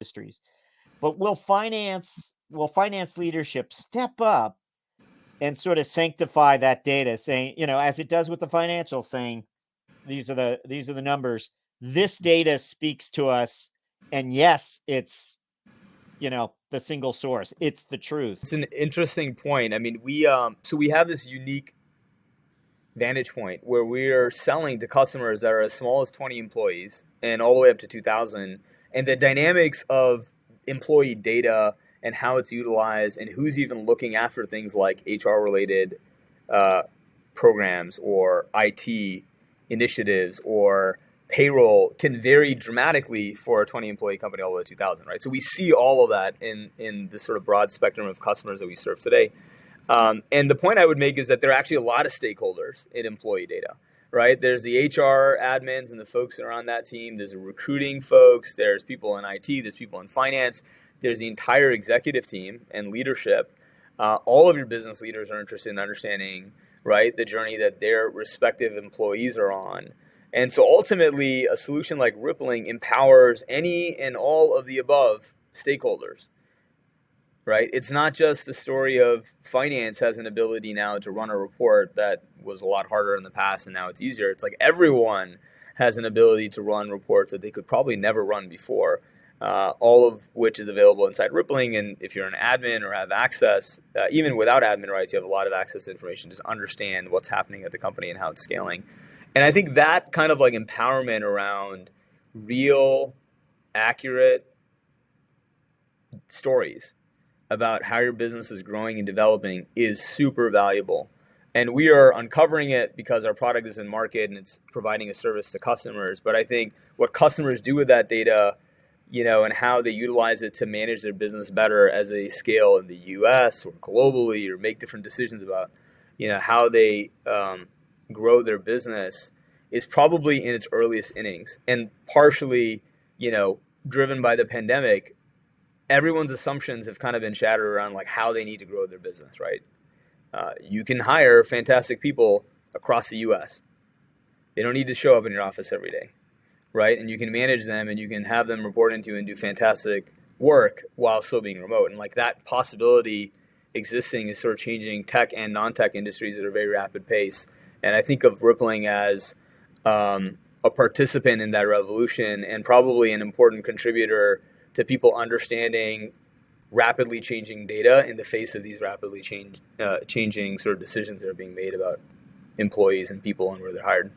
industries. But will finance leadership step up and sort of sanctify that data, saying, as it does with the financial, saying these are the numbers. This data speaks to us, and yes, it's the single source. It's the truth. It's an interesting point. I mean, we have this unique vantage point where we are selling to customers that are as small as 20 employees and all the way up to 2,000, and the dynamics of employee data and how it's utilized and who's even looking after things like HR related programs or IT initiatives or payroll can vary dramatically for a 20 employee company all the way to 2,000, right? So we see all of that in this sort of broad spectrum of customers that we serve today. And the point I would make is that there are actually a lot of stakeholders in employee data, right? There's the HR admins and the folks that are on that team. There's the recruiting folks. There's people in IT. There's people in finance. There's the entire executive team and leadership. All of your business leaders are interested in understanding, right, the journey that their respective employees are on. And so ultimately, a solution like Rippling empowers any and all of the above stakeholders. Right? It's not just the story of finance has an ability now to run a report that was a lot harder in the past and now it's easier. It's like everyone has an ability to run reports that they could probably never run before, all of which is available inside Rippling. And if you're an admin or have access, even without admin rights, you have a lot of access to information. Just understand what's happening at the company and how it's scaling. And I think that kind of like empowerment around real, accurate stories about how your business is growing and developing is super valuable. And we are uncovering it because our product is in market and it's providing a service to customers. But I think what customers do with that data, and how they utilize it to manage their business better as they scale in the US or globally or make different decisions about, how they grow their business is probably in its earliest innings and partially, driven by the pandemic. Everyone's assumptions have kind of been shattered around like how they need to grow their business, right? You can hire fantastic people across the US. They don't need to show up in your office every day, right? And you can manage them and you can have them report into and do fantastic work while still being remote. And like that possibility existing is sort of changing tech and non-tech industries at a very rapid pace. And I think of Rippling as a participant in that revolution and probably an important contributor to people understanding rapidly changing data in the face of these rapidly changing sort of decisions that are being made about employees and people and where they're hired.